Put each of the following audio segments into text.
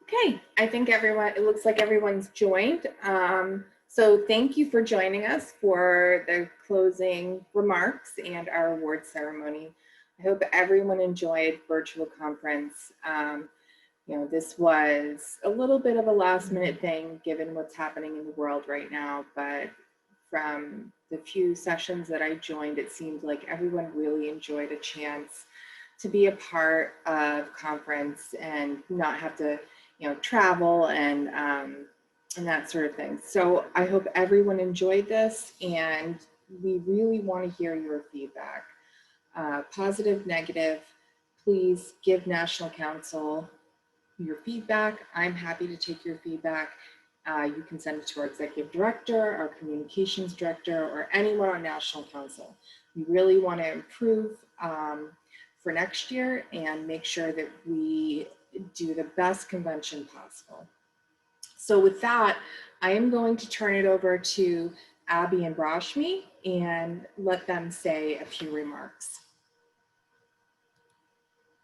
Okay, I think it looks like everyone's joined. So thank you for joining us for the closing remarks and our award ceremony. I hope everyone enjoyed virtual conference. This was a little bit of a last minute thing given what's happening in the world right now, but from the few sessions that I joined, it seemed like everyone really enjoyed a chance to be a part of conference and not have to, travel and that sort of thing. So I hope everyone enjoyed this, and we really want to hear your feedback. Positive, negative, please give National Council your feedback. I'm happy to take your feedback. You can send it to our executive director, our communications director, or anyone on National Council. We really want to improve for next year and make sure that we do the best convention possible. So with that, I am going to turn it over to Abby and Rashmi and let them say a few remarks.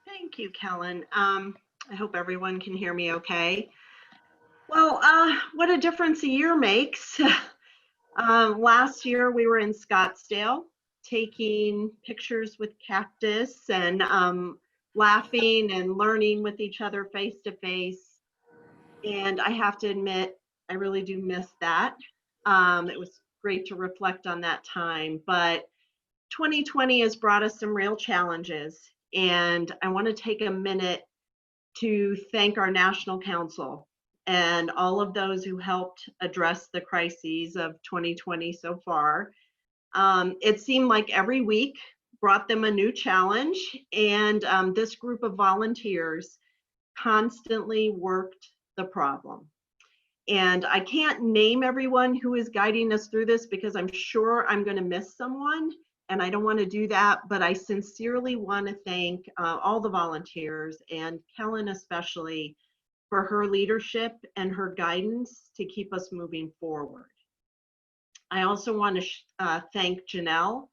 Thank you, Kellen. I hope everyone can hear me okay. Well, what a difference a year makes. Last year we were in Scottsdale taking pictures with cactus and laughing and learning with each other face to face. And I have to admit, I really do miss that. It was great to reflect on that time, but 2020 has brought us some real challenges. And I want to take a minute to thank our National Council and all of those who helped address the crises of 2020 so far. It seemed like every week brought them a new challenge, and this group of volunteers constantly worked the problem. And I can't name everyone who is guiding us through this because I'm sure I'm going to miss someone, and I don't want to do that, but I sincerely want to thank all the volunteers and Kellen especially for her leadership and her guidance to keep us moving forward. I also want to thank Janelle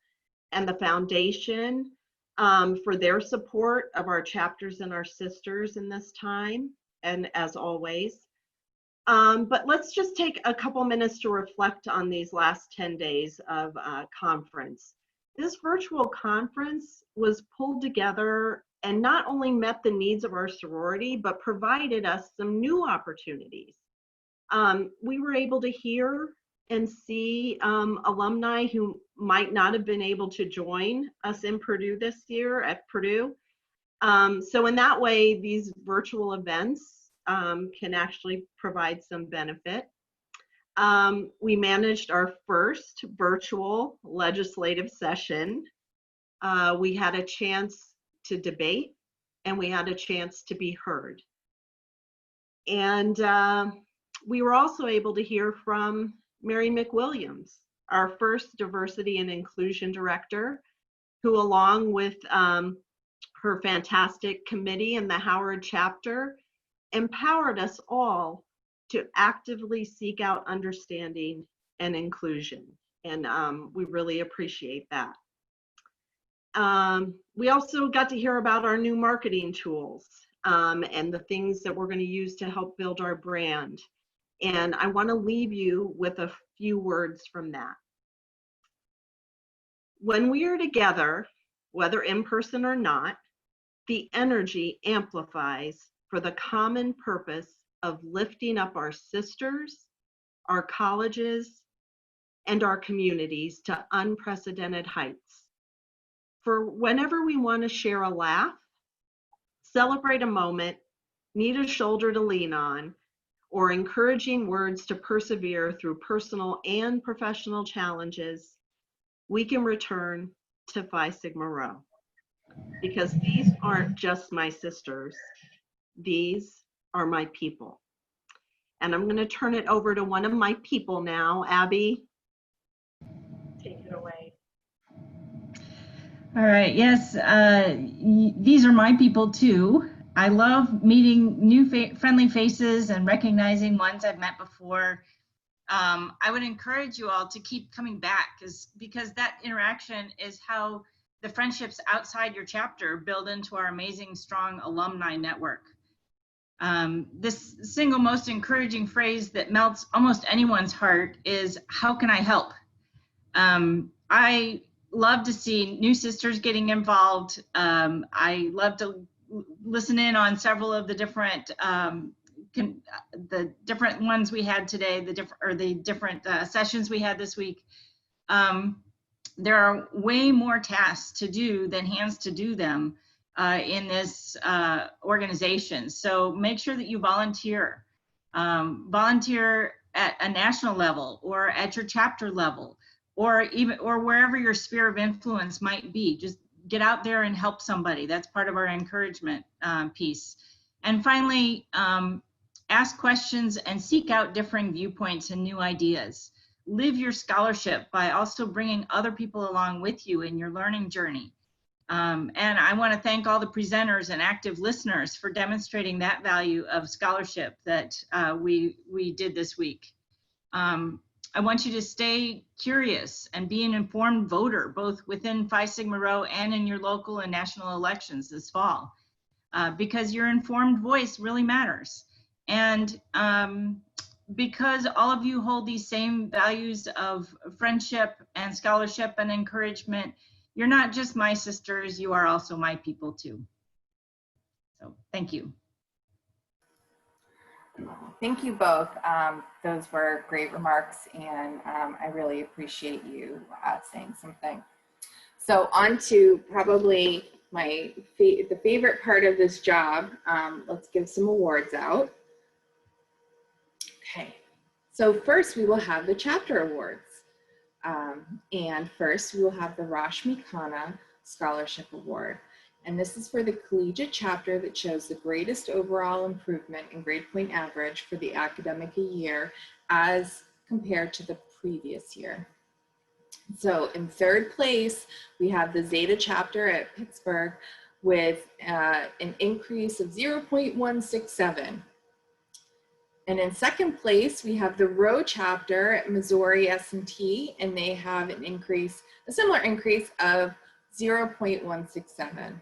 and the foundation for their support of our chapters and our sisters in this time, and as always. But let's just take a couple minutes to reflect on these last 10 days of conference. This virtual conference was pulled together and not only met the needs of our sorority, but provided us some new opportunities. We were able to hear and see alumni who might not have been able to join us in Purdue this year at Purdue. So in that way, these virtual events can actually provide some benefit. We managed our first virtual legislative session. We had a chance to debate, and we had a chance to be heard. And we were also able to hear from Mary McWilliams, our first diversity and inclusion director, who along with her fantastic committee in the Howard chapter, empowered us all to actively seek out understanding and inclusion. And we really appreciate that. We also got to hear about our new marketing tools and the things that we're going to use to help build our brand. And I want to leave you with a few words from that. When we are together, whether in person or not, the energy amplifies for the common purpose of lifting up our sisters, our colleges, and our communities to unprecedented heights. For whenever we want to share a laugh, celebrate a moment, need a shoulder to lean on, or encouraging words to persevere through personal and professional challenges, we can return to Phi Sigma Rho. Because these aren't just my sisters, these are my people. And I'm going to turn it over to one of my people now. Abby, take it away. All right, yes, these are my people too. I love meeting new friendly faces and recognizing ones I've met before. I would encourage you all to keep coming back because that interaction is how the friendships outside your chapter build into our amazing, strong alumni network. This single most encouraging phrase that melts almost anyone's heart is, how can I help? I love to see new sisters getting involved. I love to listen in on several of the different ones we had today, the different sessions we had this week. There are way more tasks to do than hands to do them in this organization. So make sure that you volunteer. Volunteer at a national level or at your chapter level, or wherever your sphere of influence might be. Just get out there and help somebody. That's part of our encouragement piece. And finally, ask questions and seek out differing viewpoints and new ideas. Live your scholarship by also bringing other people along with you in your learning journey. And I want to thank all the presenters and active listeners for demonstrating that value of scholarship that we did this week. I want you to stay curious and be an informed voter, both within Phi Sigma Rho and in your local and national elections this fall, because your informed voice really matters. And because all of you hold these same values of friendship and scholarship and encouragement, you're not just my sisters, you are also my people too. So thank you. Thank you both. Those were great remarks, and I really appreciate you saying something. So on to probably the favorite part of this job. Let's give some awards out. Okay, so first we will have the chapter awards. And first we will have the Rashmi Khanna Scholarship Award. And this is for the collegiate chapter that shows the greatest overall improvement in grade point average for the academic year as compared to the previous year. So in third place, we have the Zeta chapter at Pittsburgh with an increase of 0.167. And in second place, we have the Rho chapter at Missouri S&T, and they have an increase, a similar increase of 0.167.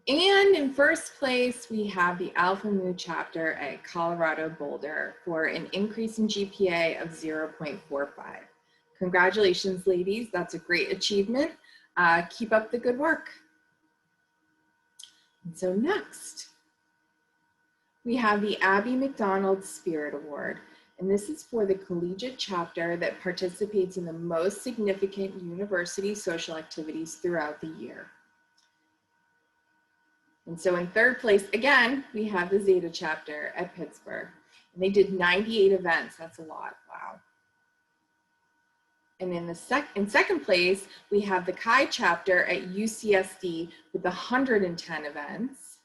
And in first place, we have the Alpha Mu chapter at Colorado Boulder for an increase in GPA of 0.45. Congratulations, ladies. That's a great achievement. Keep up the good work. And so next, we have the Abby McDonald Spirit Award. And this is for the collegiate chapter that participates in the most significant university social activities throughout the year. And so in third place, again, we have the Zeta chapter at Pittsburgh. And they did 98 events. That's a lot. Wow. And in second place, we have the Chi chapter at UCSD with 110 events.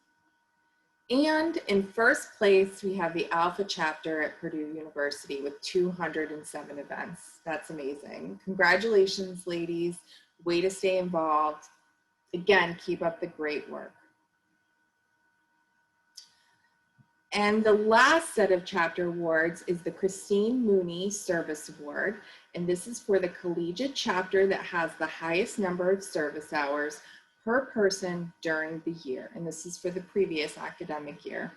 And in first place, we have the Alpha chapter at Purdue University with 207 events. That's amazing. Congratulations, ladies. Way to stay involved. Again, keep up the great work. And the last set of chapter awards is the Christine Mooney Service Award. And this is for the collegiate chapter that has the highest number of service hours per person during the year. And this is for the previous academic year.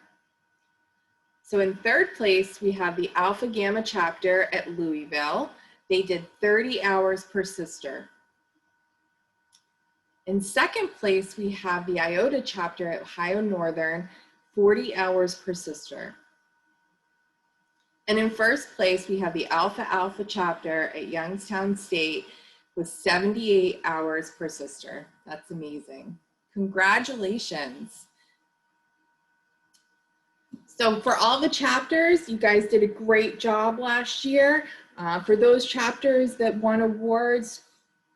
So in third place, we have the Alpha Gamma chapter at Louisville. They did 30 hours per sister. In second place, we have the Iota chapter at Ohio Northern, 40 hours per sister. And in first place, we have the Alpha Alpha chapter at Youngstown State with 78 hours per sister. That's amazing. Congratulations. So for all the chapters, you guys did a great job last year. For those chapters that won awards,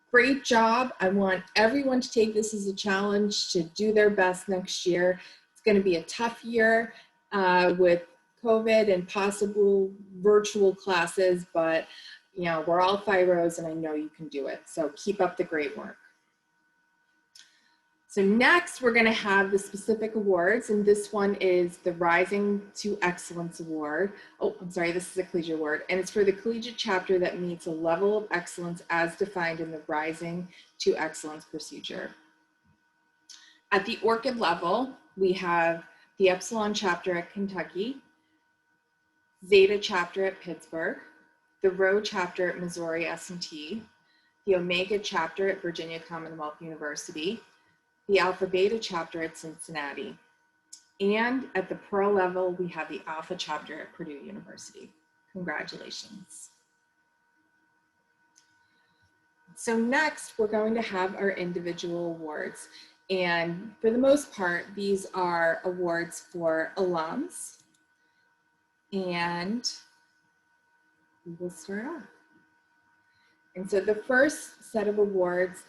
great job. I want everyone to take this as a challenge to do their best next year. It's going to be a tough year with COVID and possible virtual classes, but you know, we're all Phi-Rhos and I know you can do it. So keep up the great work. So next we're going to have the specific awards, and this one is the Rising to Excellence Award. Oh, I'm sorry, this is a collegiate award, and it's for the collegiate chapter that meets a level of excellence as defined in the Rising to Excellence procedure. At the Orchid level, we have the Upsilon chapter at Kentucky, Zeta chapter at Pittsburgh, the Rho chapter at Missouri S&T, the Omega chapter at Virginia Commonwealth University, the Alpha Beta chapter at Cincinnati, and at the Pearl level, we have the Alpha chapter at Purdue University. Congratulations. So next, we're going to have our individual awards. And for the most part, these are awards for alums. And we will start off. And so the first set of awards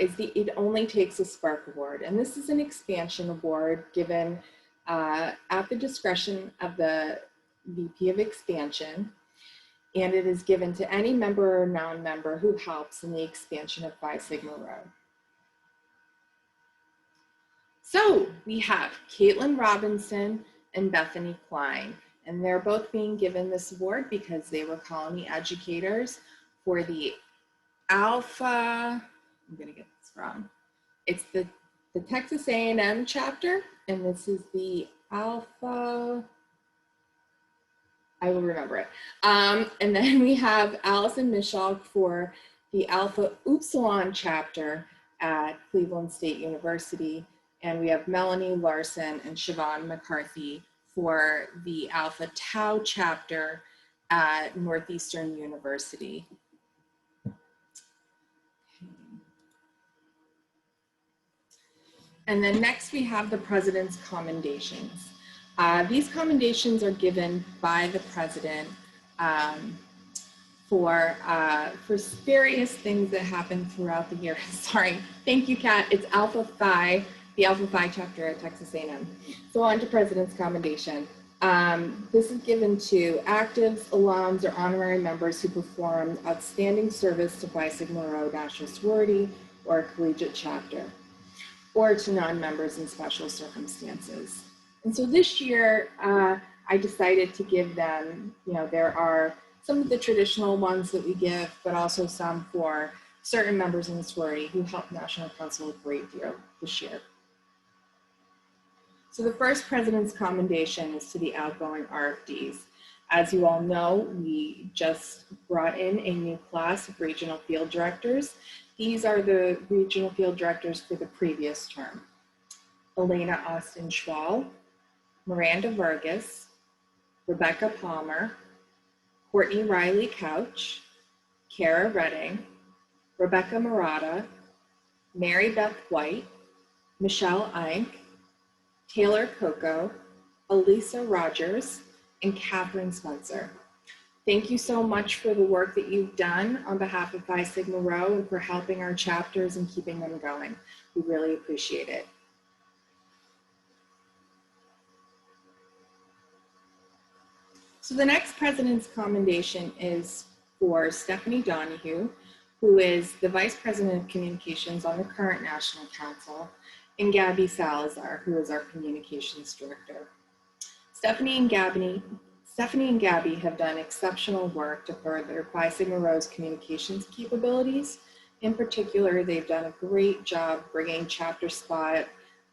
is the It Only Takes a Spark Award. And this is an expansion award given at the discretion of the VP of Expansion. And it is given to any member or non-member who helps in the expansion of Phi Sigma Rho. So we have Caitlin Robinson and Bethany Klein, and they're both being given this award because they were colony educators for the Alpha, I'm gonna get this wrong. It's the Texas A&M chapter, and this is the Alpha, I will remember it. And then we have Allison Michalk for the Alpha Upsilon chapter at Cleveland State University. And we have Melanie Larson and Siobhan McCarthy for the Alpha Tau chapter at Northeastern University. And then next we have the President's Commendations. These commendations are given by the President for various things that happen throughout the year. Sorry, thank you, Kat. It's Alpha Phi, the Alpha Phi chapter at Texas A&M. So on to President's Commendation. This is given to actives, alums, or honorary members who perform outstanding service to Phi Sigma Rho National Sorority or a collegiate chapter, or to non-members in special circumstances. And so this year, I decided to give them, there are some of the traditional ones that we give, but also some for certain members in the sorority who helped National Council a great deal this year. So the first President's Commendation is to the outgoing RFDs. As you all know, we just brought in a new class of regional field directors. These are the regional field directors for the previous term. Elana Austin Schwal, Miranda Vargas, Rebecca Palmer, Courtney Riley Couch, Kara Redding, Rebecca Murata, Mary Beth White, Michelle Eink, Taylor Coco, Elisa Rogers, and Catherine Spencer. Thank you so much for the work that you've done on behalf of Phi Sigma Rho and for helping our chapters and keeping them going. We really appreciate it. So the next President's Commendation is for Stephanie Donahue, who is the Vice President of Communications on the current National Council, and Gabby Salazar, who is our Communications Director. Stephanie and Gabby have done exceptional work to further Phi Sigma Rho's communications capabilities. In particular, they've done a great job bringing Chapter Spot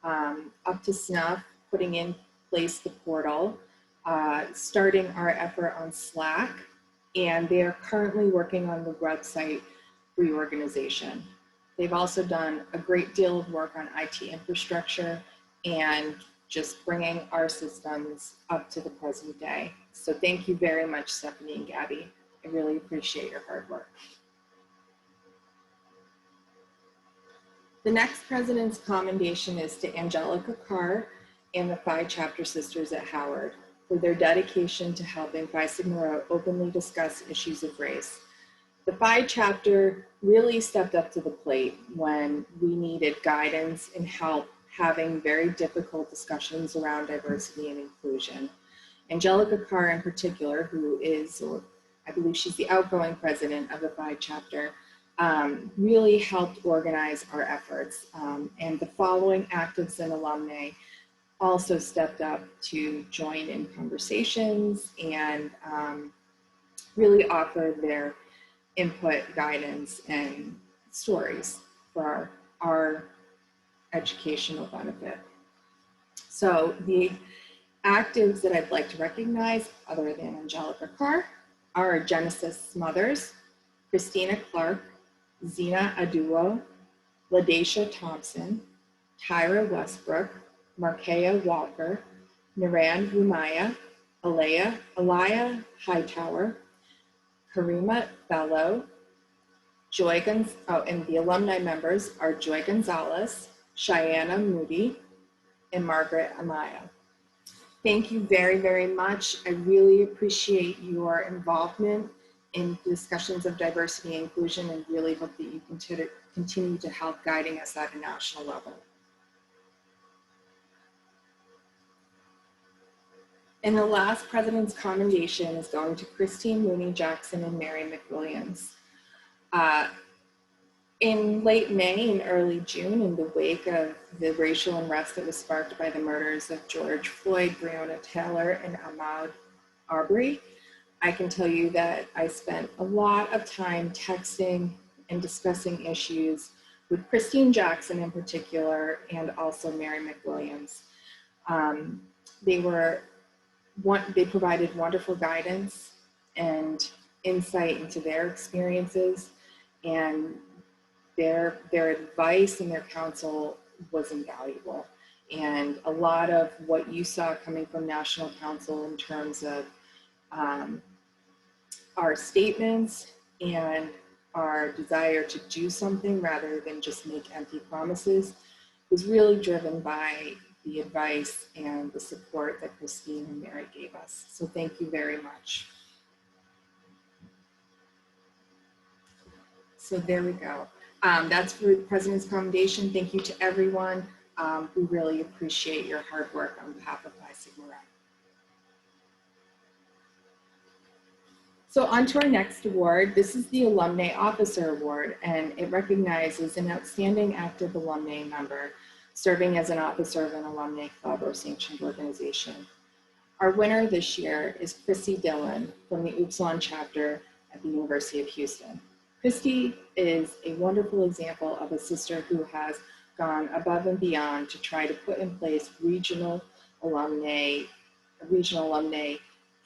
up to snuff, putting in place the portal, starting our effort on Slack, and they are currently working on the website reorganization. They've also done a great deal of work on IT infrastructure and just bringing our systems up to the present day. So thank you very much, Stephanie and Gabby. I really appreciate your hard work. The next President's Commendation is to Angelica Carr and the Phi Chapter Sisters at Howard for their dedication to helping Phi Sigma Rho openly discuss issues of race. The Phi Chapter really stepped up to the plate when we needed guidance and help having very difficult discussions around diversity and inclusion. Angelica Carr in particular, who is, or I believe she's the outgoing president of the Phi Chapter, really helped organize our efforts. And the following actives and alumni also stepped up to join in conversations and really offered their input, guidance, and stories for our educational benefit. So the actives that I'd like to recognize, other than Angelica Carr, are Genesis Mothers, Christina Clark, Zena Aduo, LaDacia Thompson, Tyra Westbrook, Markea Walker, Naran Rumaya, Alaya Hightower, Karima Bello, and the alumni members are Joy Gonzalez, Cheyenne Moody, and Margaret Amaya. Thank you very, very much. I really appreciate your involvement in discussions of diversity and inclusion, and really hope that you continue to help guiding us at a national level. And the last President's Commendation is going to Christine Mooney Jackson and Mary McWilliams. In late May and early June, in the wake of the racial unrest that was sparked by the murders of George Floyd, Breonna Taylor, and Ahmaud Arbery, I can tell you that I spent a lot of time texting and discussing issues with Christine Jackson in particular, and also Mary McWilliams. They provided wonderful guidance and insight into their experiences, and their advice and their counsel was invaluable. And a lot of what you saw coming from National Council in terms of our statements and our desire to do something rather than just make empty promises was really driven by the advice and the support that Christine and Mary gave us. So thank you very much. So there we go. That's for the President's Commendation. Thank you to everyone. We really appreciate your hard work on behalf of Phi Sigma Rho. So on to our next award. This is the Alumnae Officer Award, and it recognizes an outstanding active alumni member serving as an officer of an alumni club or sanctioned organization. Our winner this year is Chrissy Dillon from the Upsilon chapter at the University of Houston. Christy is a wonderful example of a sister who has gone above and beyond to try to put in place regional alumni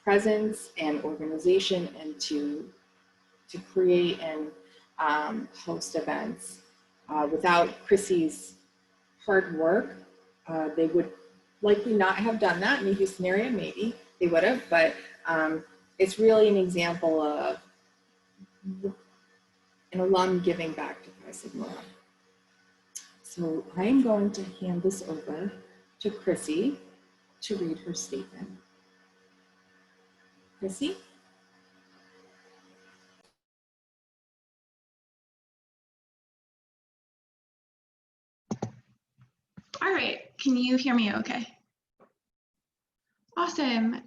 presence and organization, and to create and host events. Without Chrissy's hard work, they would likely not have done that in the Houston area. Maybe they would have, but it's really an example of an alum giving back to Phi Sigma Rho. So I'm going to hand this over to Chrissy to read her statement. Chrissy? All right, can you hear me okay? Awesome.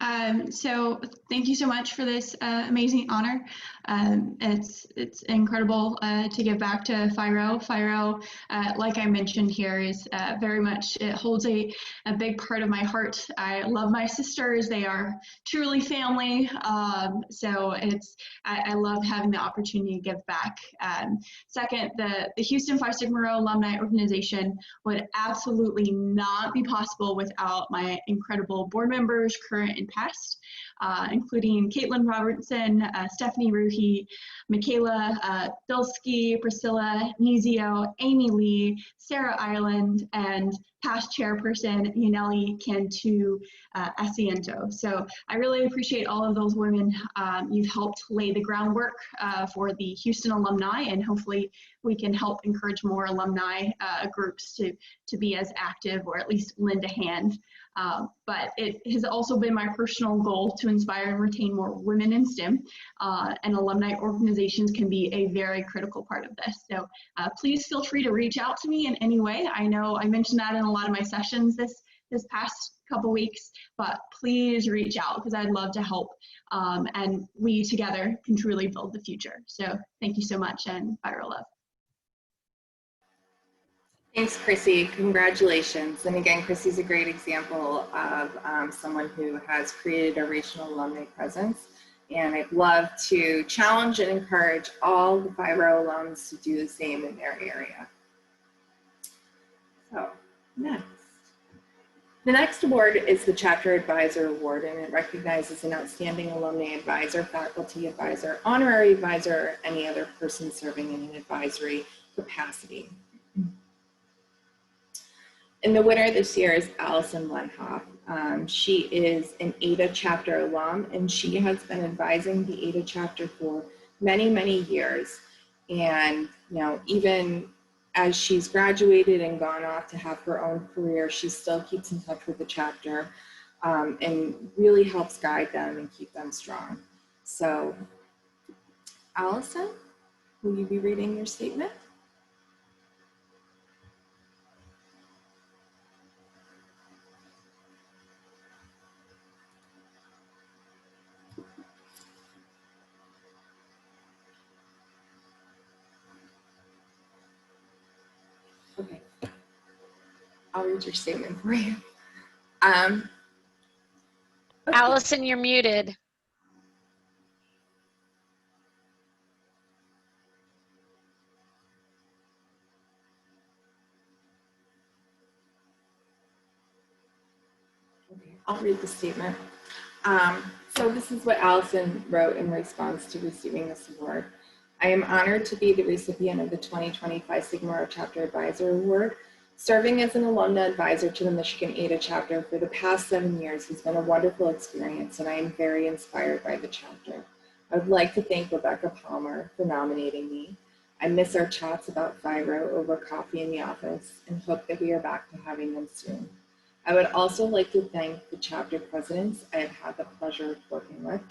So thank you so much for this amazing honor. It's incredible to give back to Phi Rho. Phi Rho, like I mentioned here, is very much, it holds a big part of my heart. I love my sisters. They are truly family. So I love having the opportunity to give back. Second, the Houston Phi Sigma Rho Alumni Organization would absolutely not be possible without my incredible board members, current and past, including Caitlin Robertson, Stephanie Ruhi, Michaela Bilski, Priscilla Nizio, Amy Lee, Sarah Ireland, and past chairperson Yaneli Cantu Asiento. So I really appreciate all of those women. You've helped lay the groundwork for the Houston alumni, and hopefully we can help encourage more alumni groups to be as active, or at least lend a hand. But it has also been my personal goal to inspire and retain more women in STEM, and alumni organizations can be a very critical part of this. So please feel free to reach out to me in any way. I know I mentioned that in a lot of my sessions this past couple weeks, but please reach out because I'd love to help, and we together can truly build the future. So thank you so much, and Phi Rho love. Thanks, Chrissy. Congratulations. And again, Chrissy's a great example of someone who has created a regional alumni presence. And I'd love to challenge and encourage all the Phi Rho alums to do the same in their area. So next. The next award is the Chapter Advisor Award, and it recognizes an outstanding alumni advisor, faculty advisor, honorary advisor, or any other person serving in an advisory capacity. And the winner this year is Allison Lenhoff. She is an ADA chapter alum, and she has been advising the ADA chapter for many, many years. And, you know, even as she's graduated and gone off to have her own career, she still keeps in touch with the chapter and really helps guide them and keep them strong. So, Allison, will you be reading your statement? Okay, I'll read your statement for you. Okay. Allison, you're muted. Okay, I'll read the statement. So this is what Allison wrote in response to receiving this award. I am honored to be the recipient of the 2020 Phi Sigma Rho Chapter Advisor Award. Serving as an alumna advisor to the Michigan ADA chapter for the past 7 years has been a wonderful experience, and I am very inspired by the chapter. I would like to thank Rebecca Palmer for nominating me. I miss our chats about Phi Rho over coffee in the office and hope that we are back to having them soon. I would also like to thank the chapter presidents I have had the pleasure of working with: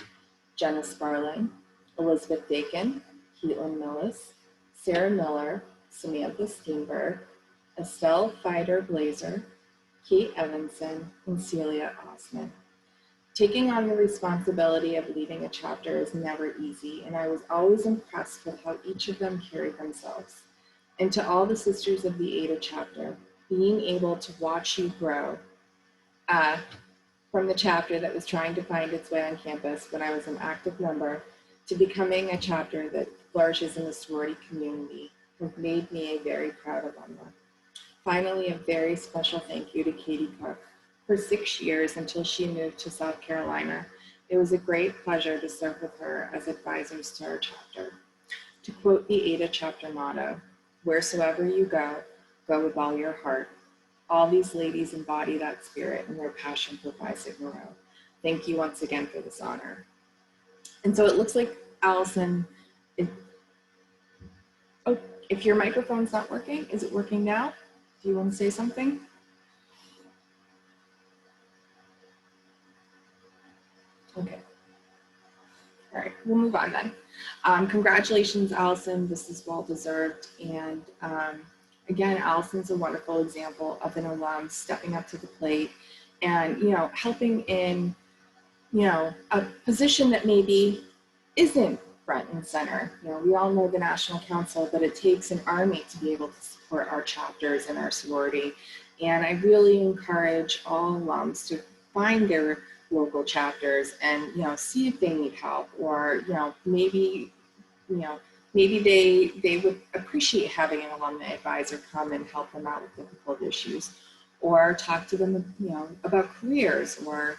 Jenna Sparling, Elizabeth Dakin, Caitlin Millis, Sarah Miller, Samantha Steenberg, Estelle Fider-Blazer, Kate Evanson, and Celia Osman. Taking on the responsibility of leading a chapter is never easy, and I was always impressed with how each of them carried themselves. And to all the sisters of the ADA chapter, being able to watch you grow from the chapter that was trying to find its way on campus when I was an active member to becoming a chapter that flourishes in the sorority community has made me a very proud alumna. Finally, a very special thank you to Katie Cook. For 6 years until she moved to South Carolina, it was a great pleasure to serve with her as advisors to our chapter. To quote the ADA chapter motto, "Wheresoever you go, go with all your heart." All these ladies embody that spirit and their passion for Phi Sigma Rho. Thank you once again for this honor. And so it looks like, Allison, if your microphone's not working, is it working now? Do you want to say something? Okay. All right, we'll move on then. Congratulations, Allison. This is well deserved. And again, Allison's a wonderful example of an alum stepping up to the plate and, you know, helping in, you know, a position that maybe isn't front and center. You know, we all know the National Council, but it takes an army to be able to support our chapters and our sorority. And I really encourage all alums to find their local chapters and, you know, see if they need help, or, you know, maybe they would appreciate having an alumni advisor come and help them out with difficult issues, or talk to them, you know, about careers or,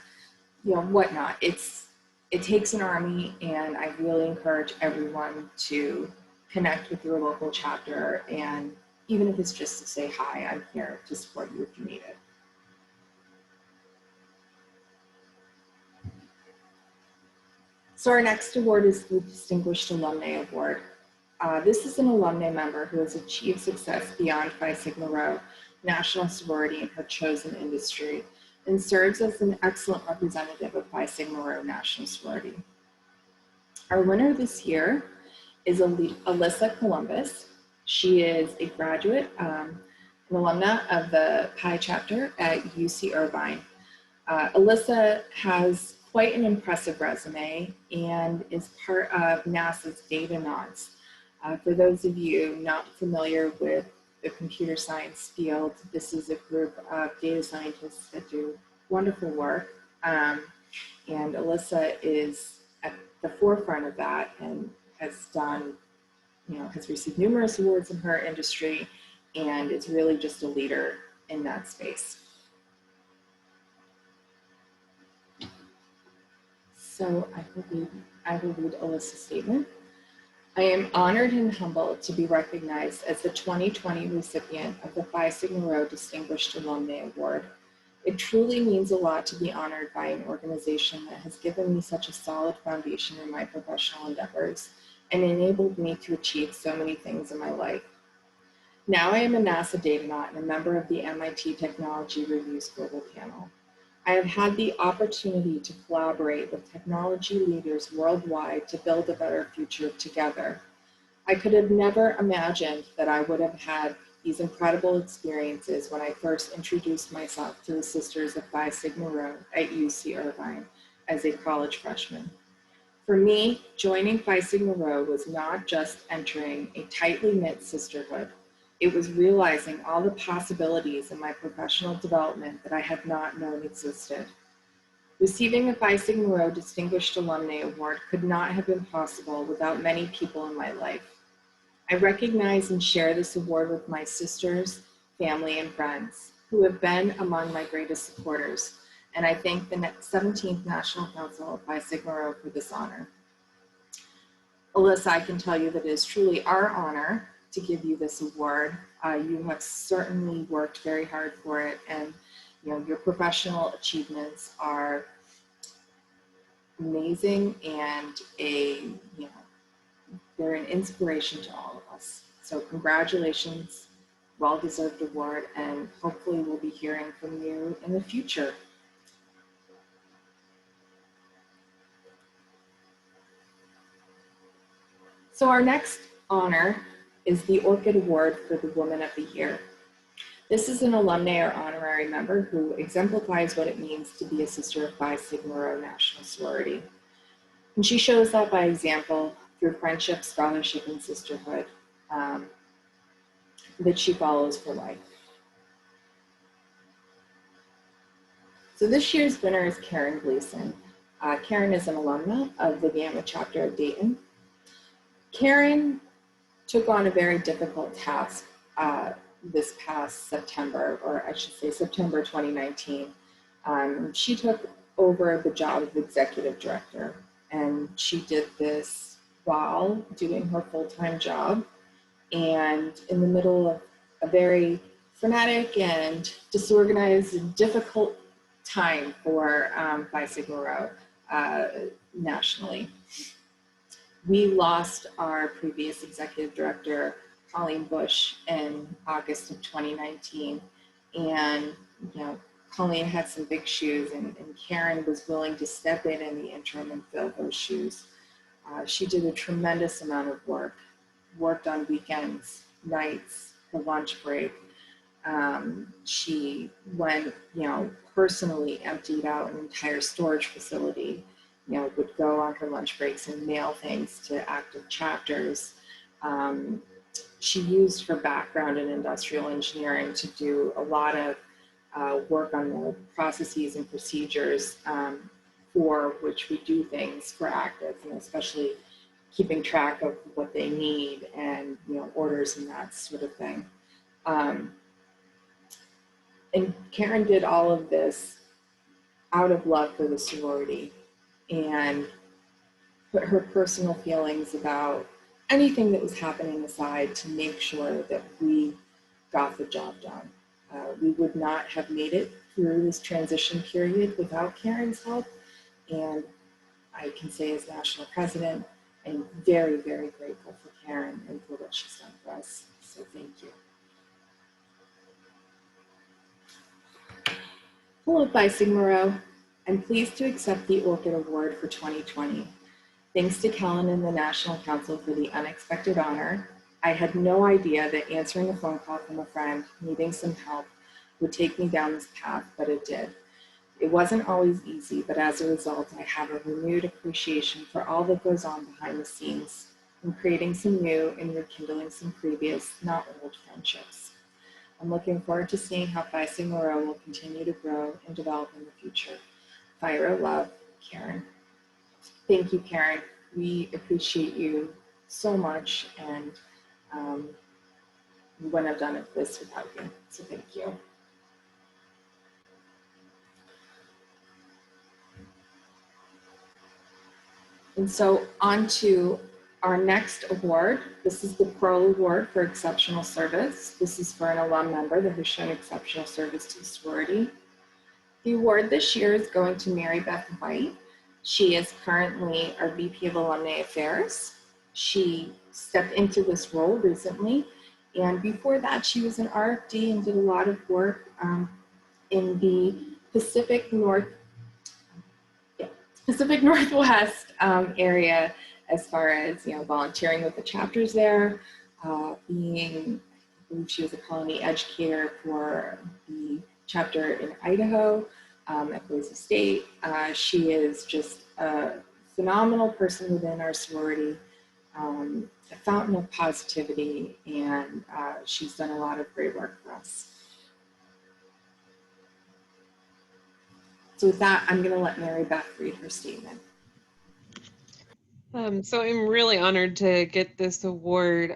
you know, whatnot. It takes an army, and I really encourage everyone to connect with your local chapter, and even if it's just to say hi, I'm here to support you if you need it. So our next award is the Distinguished Alumnae Award. This is an alumni member who has achieved success beyond Phi Sigma Rho national sorority in her chosen industry, and serves as an excellent representative of Phi Sigma Rho national sorority. Our winner this year is Alyssa Columbus. She is a graduate, an alumna of the Pi chapter at UC Irvine. Alyssa has quite an impressive resume and is part of NASA's data nods. For those of you not familiar with the computer science field, this is a group of data scientists that do wonderful work. And Alyssa is at the forefront of that and has done, you know, has received numerous awards in her industry and is really just a leader in that space. So I will read Alyssa's statement. I am honored and humbled to be recognized as the 2020 recipient of the Phi Sigma Rho Distinguished Alumnae Award. It truly means a lot to be honored by an organization that has given me such a solid foundation in my professional endeavors and enabled me to achieve so many things in my life. Now I am a NASA Daytonaut and a member of the MIT Technology Review's Global Panel. I have had the opportunity to collaborate with technology leaders worldwide to build a better future together. I could have never imagined that I would have had these incredible experiences when I first introduced myself to the Sisters of Phi Sigma Rho at UC Irvine as a college freshman. For me, joining Phi Sigma Rho was not just entering a tightly knit sisterhood. It was realizing all the possibilities in my professional development that I had not known existed. Receiving a Phi Sigma Rho Distinguished Alumnae Award could not have been possible without many people in my life. I recognize and share this award with my sisters, family, and friends, who have been among my greatest supporters, and I thank the 17th National Council of Phi Sigma Rho for this honor. Alyssa, I can tell you that it is truly our honor to give you this award. You have certainly worked very hard for it, and your professional achievements are amazing, and they're an inspiration to all of us. So congratulations, well-deserved award, and hopefully we'll be hearing from you in the future. So our next honor is the Orchid Award for the Woman of the Year. This is an alumnae or honorary member who exemplifies what it means to be a Sister of Phi Sigma Rho National Sorority. And she shows that by example through friendship, scholarship, and sisterhood that she follows for life. So this year's winner is Carin Gleason. Carin is an alumna of the Gamma chapter of Dayton. Carin took on a very difficult task this past September, or I should say September 2019. She took over the job of executive director, and she did this while doing her full-time job and in the middle of a very frenetic and disorganized and difficult time for Phi Sigma Rho nationally. We lost our previous executive director, Colleen Bush, in August of 2019. And Colleen had some big shoes, and Carin was willing to step in the interim and fill those shoes. She did a tremendous amount of work, worked on weekends, nights, the lunch break. She went, personally emptied out an entire storage facility, would go on her lunch breaks and mail things to active chapters. She used her background in industrial engineering to do a lot of work on the processes and procedures for which we do things for actives, and especially keeping track of what they need and orders and that sort of thing. And Carin did all of this out of love for the sorority and put her personal feelings about anything that was happening aside to make sure that we got the job done. We would not have made it through this transition period without Carin's help. And I can say as national president, I'm very, very grateful for Carin and for what she's done for us. So thank you. Hello, Phi Sigma Rho. I'm pleased to accept the Orchid Award for 2020. Thanks to Carin and the National Council for the unexpected honor. I had no idea that answering a phone call from a friend needing some help would take me down this path, but it did. It wasn't always easy, but as a result, I have a renewed appreciation for all that goes on behind the scenes in creating some new and rekindling some previous, not old friendships. I'm looking forward to seeing how Phi Sigma Rho will continue to grow and develop in the future. Phi Rho love, Carin. Thank you, Carin. We appreciate you so much, and we wouldn't have done this without you, so thank you. And so on to our next award. This is the Pearl Award for Exceptional Service. This is for an alum member that has shown exceptional service to the sorority. The award this year is going to Mary Beth White. She is currently our VP of Alumni Affairs. She stepped into this role recently, and before that she was an RFD and did a lot of work in the Pacific Northwest area, as far as volunteering with the chapters there, I believe she was a colony educator for the chapter in Idaho at Boise State. She is just a phenomenal person within our sorority, a fountain of positivity, and she's done a lot of great work for us. So with that, I'm going to let Mary Beth read her statement. So I'm really honored to get this award.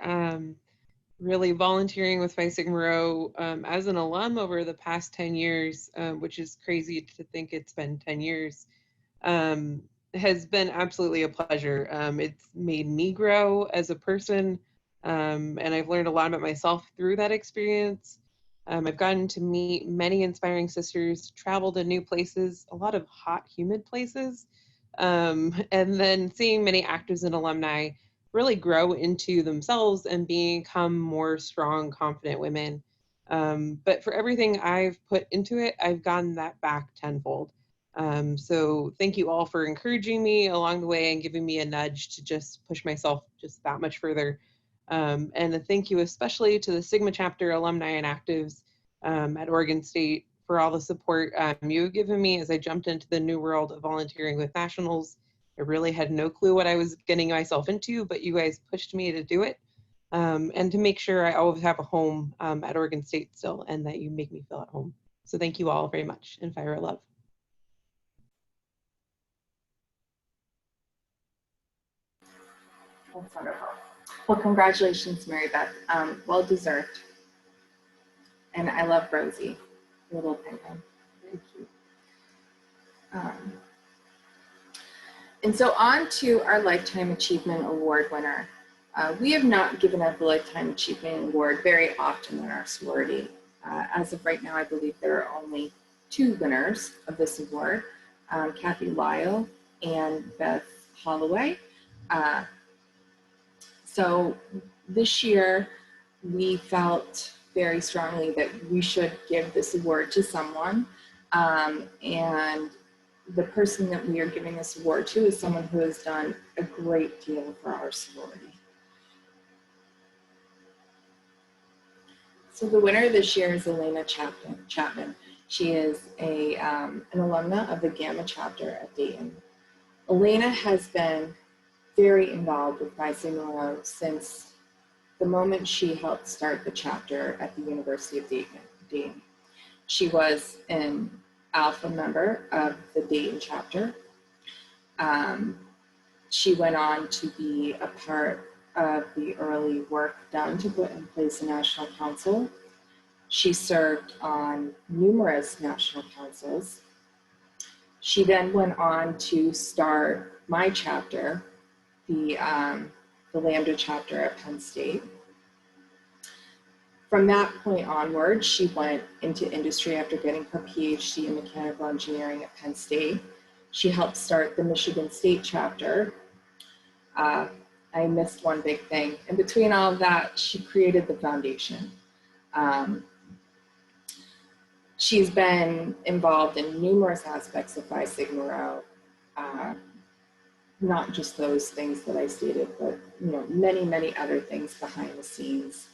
Really volunteering with Phi Sigma Rho as an alum over the past 10 years, which is crazy to think it's been 10 years, has been absolutely a pleasure. It's made me grow as a person, and I've learned a lot about myself through that experience. I've gotten to meet many inspiring sisters, travel to new places, a lot of hot, humid places, and then seeing many actives and alumni really grow into themselves and become more strong, confident women. But for everything I've put into it, I've gotten that back tenfold. So thank you all for encouraging me along the way and giving me a nudge to just push myself just that much further. And a thank you especially to the Sigma chapter alumni and actives at Oregon State for all the support you've given me as I jumped into the new world of volunteering with nationals. I really had no clue what I was getting myself into, but you guys pushed me to do it, and to make sure I always have a home at Oregon State still, and that you make me feel at home. So thank you all very much, and fire love. That's wonderful. Well, congratulations, Mary Beth. Well deserved. And I love Rosie, the little penguin. Very cute. And so on to our Lifetime Achievement Award winner. We have not given out the Lifetime Achievement Award very often in our sorority. As of right now, I believe there are only 2 winners of this award, Kathy Lyle and Beth Holloway. So this year, we felt very strongly that we should give this award to someone. And the person that we are giving this award to is someone who has done a great deal for our sorority. So the winner this year is Elana Chapman. She is an alumna of the Gamma chapter at Dayton. Elana has been very involved with Phi Sigma Rho since the moment she helped start the chapter at the University of Dayton. She was an alpha member of the Dayton chapter. She went on to be a part of the early work done to put in place a national council. She served on numerous national councils. She then went on to start my chapter, the Lambda chapter at Penn State. From that point onward, she went into industry after getting her PhD in mechanical engineering at Penn State. She helped start the Michigan State chapter. I missed one big thing. In between all of that, she created the foundation. She's been involved in numerous aspects of Phi Sigma Rho, not just those things that I stated, but many, many other things behind the scenes.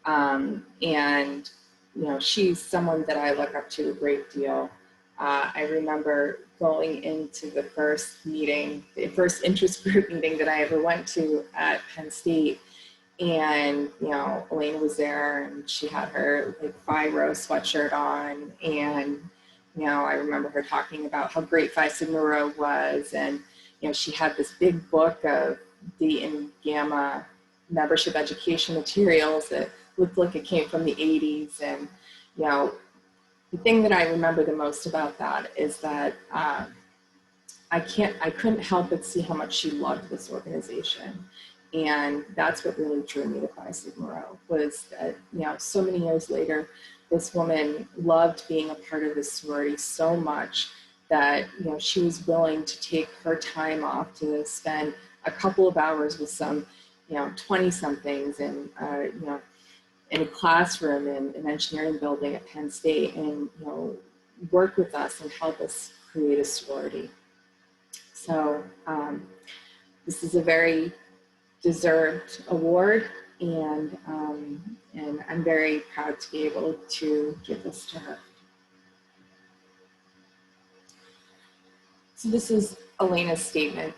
And she's someone that I look up to a great deal. I remember going into the first meeting, the first interest group meeting that I ever went to at Penn State, and Elana was there, and she had her Phi Rho sweatshirt on, and I remember her talking about how great Phi Sigma Rho was, and she had this big book of Dayton Gamma membership education materials that looked like it came from the 80s. And the thing that I remember the most about that is that I I couldn't help but see how much she loved this organization. And that's what really drew me to Phi Sigma Rho, was that, you know, so many years later, this woman loved being a part of this sorority so much that, you know, she was willing to take her time off to spend a couple of hours with some, you know, 20-somethings and, you know, in a classroom in an engineering building at Penn State, and, you know, work with us and help us create a sorority. So this is a very deserved award, and I'm very proud to be able to give this to her. So this is Elena's statement.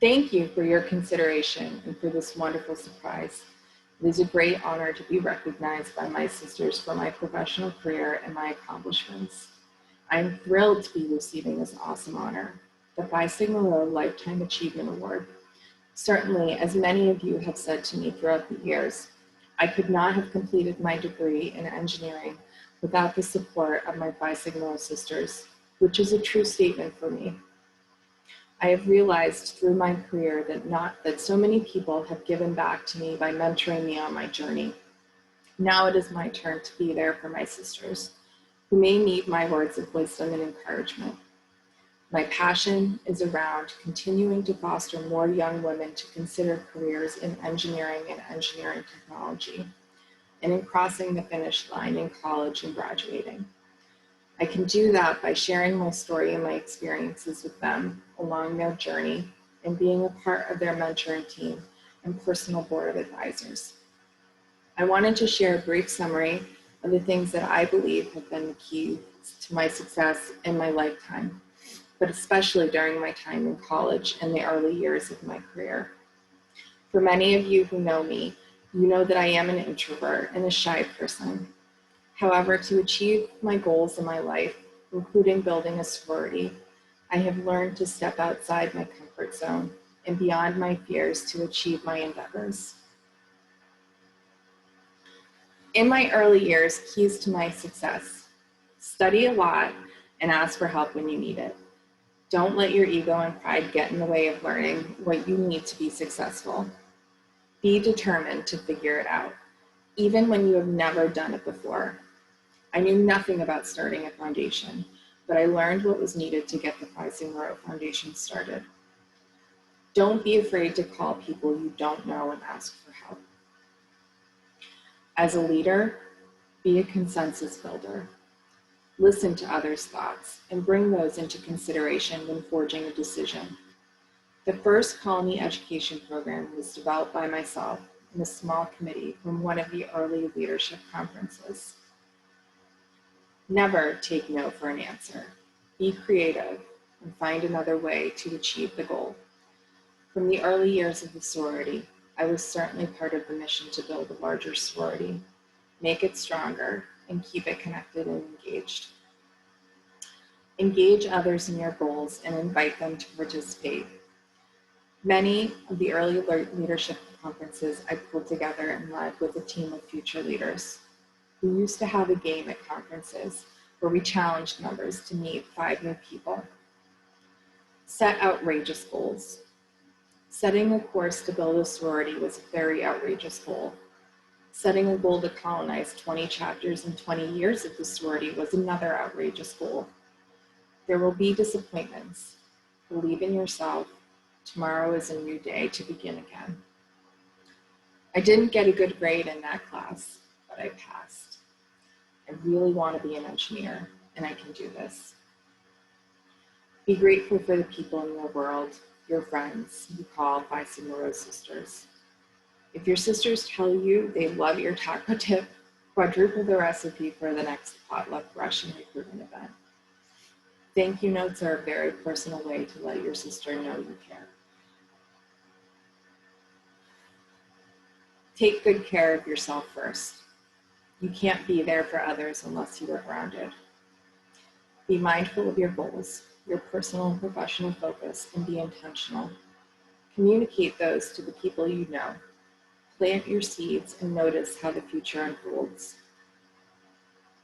Thank you for your consideration and for this wonderful surprise. It is a great honor to be recognized by my sisters for my professional career and my accomplishments. I am thrilled to be receiving this awesome honor, the Phi Sigma Rho Lifetime Achievement Award. Certainly, as many of you have said to me throughout the years, I could not have completed my degree in engineering without the support of my Phi Sigma Rho sisters, which is a true statement for me. I have realized through my career that so many people have given back to me by mentoring me on my journey. Now it is my turn to be there for my sisters, who may need my words of wisdom and encouragement. My passion is around continuing to foster more young women to consider careers in engineering and engineering technology, and in crossing the finish line in college and graduating. I can do that by sharing my story and my experiences with them along their journey and being a part of their mentoring team and personal board of advisors. I wanted to share a brief summary of the things that I believe have been the key to my success in my lifetime, but especially during my time in college and the early years of my career. For many of you who know me, you know that I am an introvert and a shy person. However, to achieve my goals in my life, including building a sorority, I have learned to step outside my comfort zone and beyond my fears to achieve my endeavors. In my early years, keys to my success: study a lot and ask for help when you need it. Don't let your ego and pride get in the way of learning what you need to be successful. Be determined to figure it out, even when you have never done it before. I knew nothing about starting a foundation, but I learned what was needed to get the Phi Sigma Rho Foundation started. Don't be afraid to call people you don't know and ask for help. As a leader, be a consensus builder. Listen to others' thoughts and bring those into consideration when forging a decision. The first colony education program was developed by myself in a small committee from one of the early leadership conferences. Never take no for an answer. Be creative and find another way to achieve the goal. From the early years of the sorority, I was certainly part of the mission to build a larger sorority, make it stronger, and keep it connected and engaged. Engage others in your goals and invite them to participate. Many of the early leadership conferences I pulled together and led with a team of future leaders. We used to have a game at conferences where we challenged members to meet 5 new people. Set outrageous goals. Setting a course to build a sorority was a very outrageous goal. Setting a goal to colonize 20 chapters in 20 years of the sorority was another outrageous goal. There will be disappointments. Believe in yourself. Tomorrow is a new day to begin again. I didn't get a good grade in that class, but I passed. I really want to be an engineer, and I can do this. Be grateful for the people in your world, your friends, you call Phi Sigma Rho sisters. If your sisters tell you they love your taco tip, quadruple the recipe for the next potluck Russian recruitment event. Thank you notes are a very personal way to let your sister know you care. Take good care of yourself first. You can't be there for others unless you are grounded. Be mindful of your goals, your personal and professional focus, and be intentional. Communicate those to the people you know. Plant your seeds and notice how the future unfolds.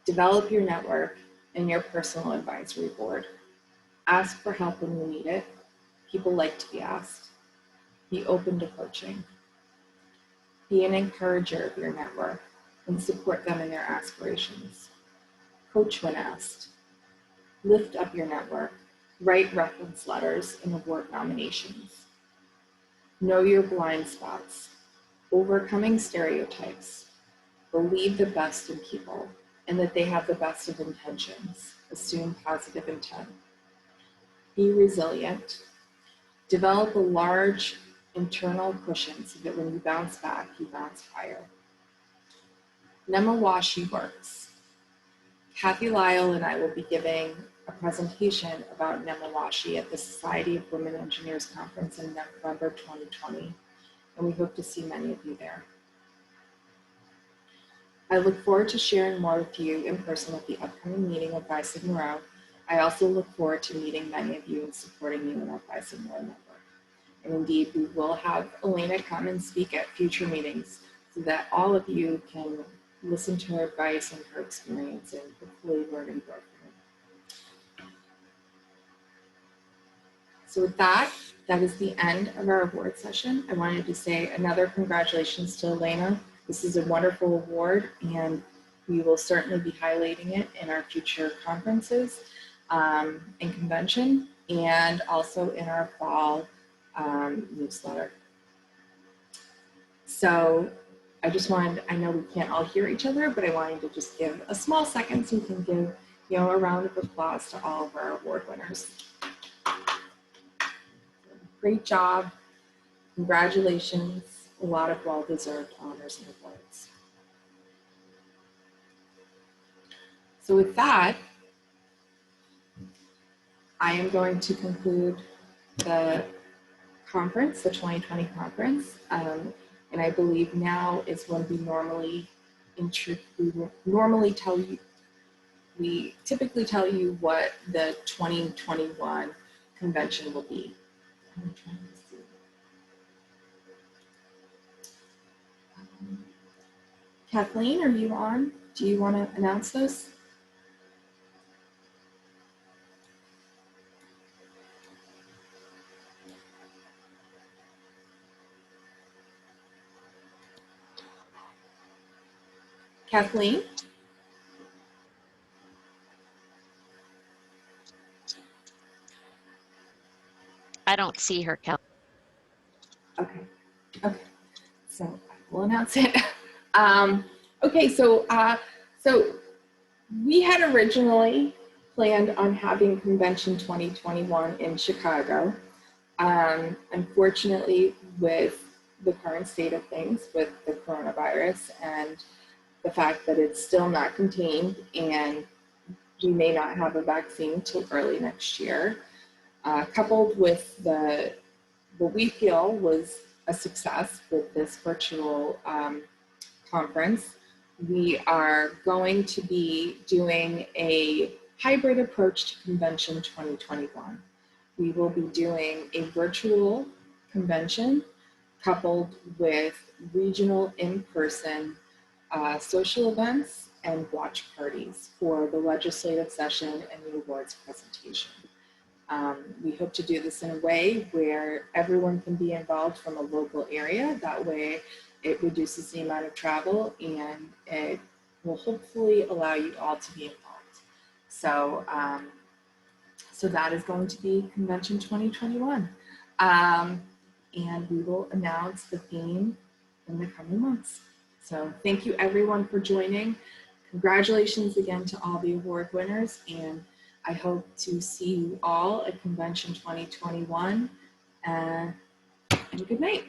Develop your network and your personal advisory board. Ask for help when you need it. People like to be asked. Be open to coaching. Be an encourager of your network and support them in their aspirations. Coach when asked. Lift up your network. Write reference letters and award nominations. Know your blind spots. Overcoming stereotypes. Believe the best in people and that they have the best of intentions. Assume positive intent. Be resilient. Develop a large internal cushion so that when you bounce back, you bounce higher. Nemawashi works. Kathy Lyle and I will be giving a presentation about Nemawashi at the Society of Women Engineers Conference in November 2020, and we hope to see many of you there. I look forward to sharing more with you in person at the upcoming meeting of Phi Sigma Rho. I also look forward to meeting many of you and supporting you in our Phi Sigma Rho network. And indeed, we will have Elana come and speak at future meetings so that all of you can listen to her advice and her experience and hopefully learn and grow from it. So with that, that is the end of our award session. I wanted to say another congratulations to Elana. This is a wonderful award, and we will certainly be highlighting it in our future conferences and convention, and also in our fall newsletter. So I just wanted, I know we can't all hear each other, but I wanted to just give a small second so we can give, you know, a round of applause to all of our award winners. Great job. Congratulations. A lot of well-deserved honors and awards. So with that, I am going to conclude the conference, the 2020 conference. And I believe now is when we typically tell you what the 2021 convention will be. I'm trying to see. Kathleen, are you on? Do you want to announce those? Kathleen? I don't see her, Kelly. Okay. Okay. So I will announce it. Okay. So we had originally planned on having Convention 2021 in Chicago. Unfortunately, with the current state of things with the coronavirus and the fact that it's still not contained and we may not have a vaccine till early next year, coupled with what we feel was a success with this virtual conference, we are going to be doing a hybrid approach to Convention 2021. We will be doing a virtual convention coupled with regional in-person social events and watch parties for the legislative session and the awards presentation. We hope to do this in a way where everyone can be involved from a local area. That way it reduces the amount of travel and it will hopefully allow you all to be involved. So, so that is going to be Convention 2021. And we will announce the theme in the coming months. So thank you everyone for joining. Congratulations again to all the award winners, and I hope to see you all at Convention 2021, and good night.